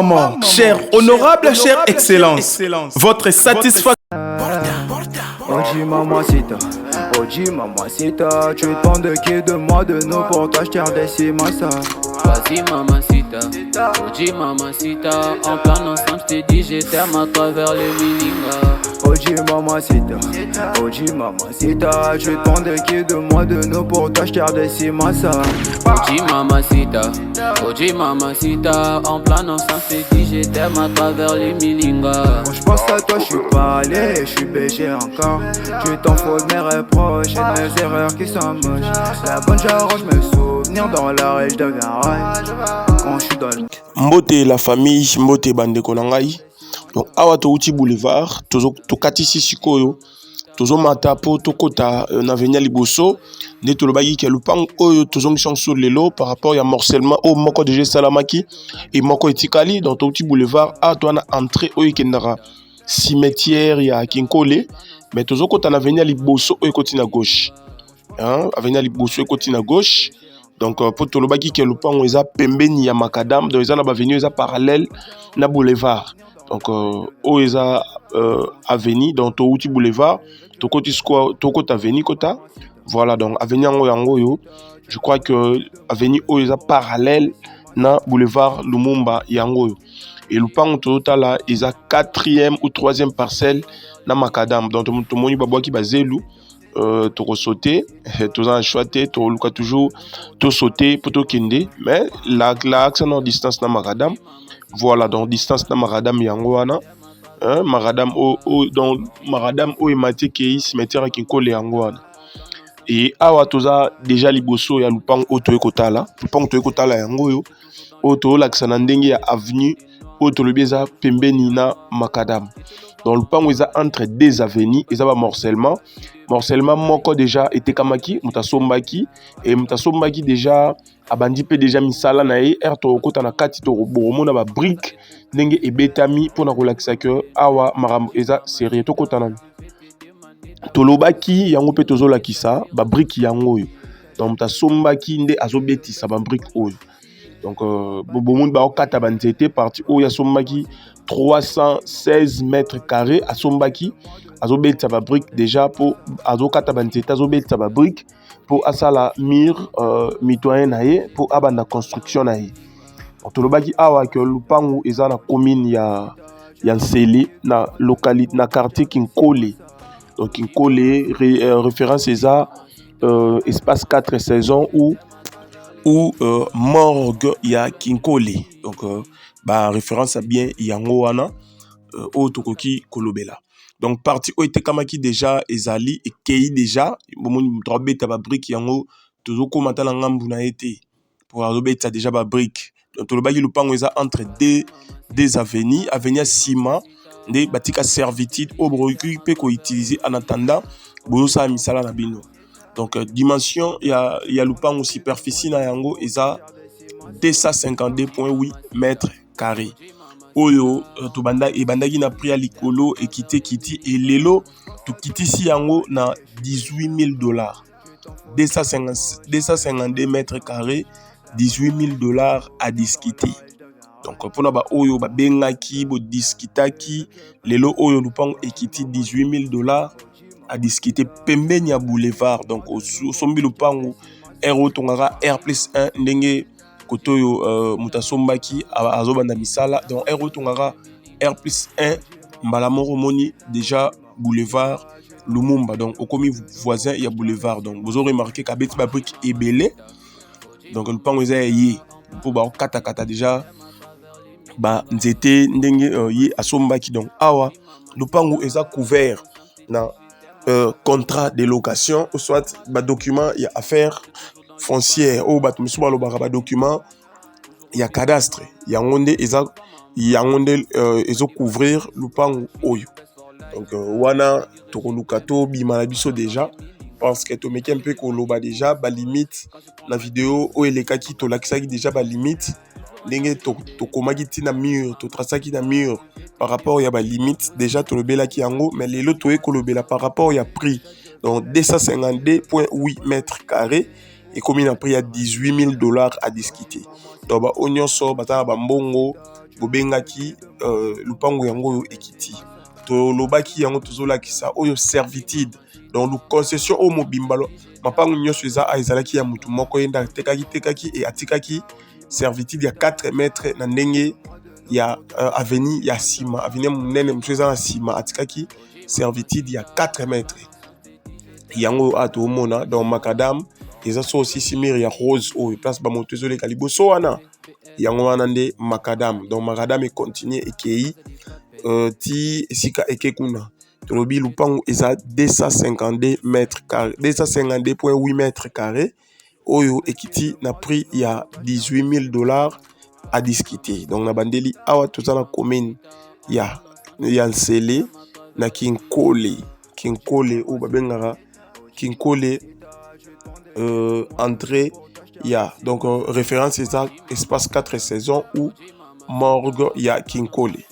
maman, chère honorable, chère excellence, votre satisfaction. Oji mamacita, Oji mamacita, tu te demandes qui de moi de nous pour t'acheter des cimasa. Vas-y mamacita, Oji mamacita, en plan ensemble je t'ai dit je t'aime à travers le mininga. Oji mamacita, tu te demandes qui de moi de nous pour t'acheter des cimasa. Oji mamacita, en plan ensemble je t'ai dit je t'aime à travers le mininga. Quand je pense à toi je suis pas allé, je suis BG encore. Tu t'en fous de mes reproches et de mes erreurs qui sont moches. La bonne j'arrange mes souvenirs dans la rage, je deviens rage. Quand je suis dans le... Mbote la famille, mbote bande konangai. Donc awa to uti boulevard, to katisi sikoyo. Tozo mata po to kota na venia liboso. Ne to lobaki ke lupang oyo tozo ngisonso lelo par rapport ya morcellement au moko de salamaki et moko etikali dans to uti boulevard a to na entrée oyo kendara cimetière ya Kinkole. Mais tozo kota na venia liboso oyo koti na gauche. Hein, avenir liboso koti na gauche. Donc pour to lobaki ke lupango eza pembeni ya makadam, donc eza na ba avenue eza parallèle na boulevard. Donc o eza avenue donc to uti boulevard, to koti sko to kota avenue kota. Voilà donc avenue yango yo, je crois que avenue o eza parallèle na boulevard Lumumba yango yo. Et lupango to tala eza 4e ou 3e parcelle na makadam. Donc to moni babwa ki bazelu to sauter, to en choiter, to luka toujours to sauter pour to kende, mais l'axe en distance na makadam. Voilà donc distance na makadam yango wana. Maradam o donc maradam o emati ke cimetière Kinkole yango wana. Et awa toza déjà liboso ya lupang oto ekotala, lupang to ekotala yango yo. Oto l'axe na ndenge ya avenue oto lobeza pembeni na makadam. Donc le pan où ils entre deux avenues, ils ont morcellement. Morcellement moko déjà était kamaki, mutasombaki et mutasombaki déjà abandi pe déjà misala na e erto kota na kati to boromo na ba brique ndenge e betami pour na relaxer que awa marambo eza sérieux to kota na tolobaki yango pe tozola kisa ba brique yango yo. Donc mutasombaki nde azobetisa ba brique oyo. Donc, Bobomoun Baokata Banzete, parti où il y a Sombaki 316 mètres carrés à Sombaki, Azobet Tababrique déjà pour Azokata Banzete, Azobet Tababrique pour Asala Mir, Mitoyen Naye, pour Abanda Construction Naye. Donc, Tolobaki Awa que Lupangu est dans la commune, il y a Nsele, na localité, na quartier Kinkole. Donc, Kinkole, référence est à espace 4 saisons ou morgue ya Kinkole. Donc référence à bien yango wana o tokoki kolobela. Donc parti o était kamaki déjà ezali et kei déjà bomoni trobeta ba brique yango tozo komata na ngambu na été pour robeta déjà ba brique. Donc tolobaki lupango eza entre deux avenues, avenue Sima nde batika servitude au broku pe ko utiliser en attendant bozo sa misala na bino. Donc dimension il y a lupango superficie na yango eza 252.8 mètres carrés. Oyo to banda e bandaki na prix à likolo et kiti et lelo to kiti si yango na $18,000. 252 mètres carrés, $18,000 à discuter. Donc pour na ba oyo ba bengaki bo discutaki lelo oyo lupango e kiti $18,000 à discuter pembeni ya boulevard. Donc au sombi lupango R tongara R+1 ndenge kotoyo mutasombaki azobanda misala. Donc R tongara R+1 mbala moko moni déjà boulevard Lumumba. Donc au commis voisin il y a boulevard. Donc vous aurez remarqué qu'abeti ba brique ebele. Donc lupango eza yé pour ba kata déjà ba nzete ndenge yé asombaki. Donc awa lupango eza couvert na contrat de location ou soit ba document il y a affaire foncière ou ba tumisuba lo ba document il y a cadastre il y a ngonde ezo couvrir lupango oyo. Donc wana to lukato bi malabiso déjà parce que to meki un peu ko loba déjà ba limite la vidéo o elekaki to lakisaki déjà ba limite ndenge to komaki tina mur to trasaki na mur par rapport ya ba limite déjà to lobelaki yango mais lelo to ekolobela par rapport ya prix. Donc 252.8 mètres carrés et comme il a pris à $18,000 à discuter. Donc ba oignon so bata ba mbongo bobengaki lupango yango ekiti. To lobaki yango tozola kisa oyo servitude donc le concession au mobimbalo mapango nyonso eza aizalaki ya mutu moko yenda tekaki et atikaki servitude ya 4 mètres na ndenge ya avenue ya sima avenue munene mutu eza na sima atikaki servitude ya 4 mètres yango ato mona dans macadam eza so aussi simir ya rose o place ba moto ezoleka liboso wana yango wana nde macadam donc macadam et continue ekei ti esika ekekuna tolobi lupango eza 252 mètres carrés 252,8 mètres carrés oyo ekiti na prix ya $18,000 à discuter. Donc na bandeli awa toza na commune ya Nsele na Kinkole o babengaka Kinkole entrée ya donc référence eza espace 4 saisons ou morgue ya Kinkole.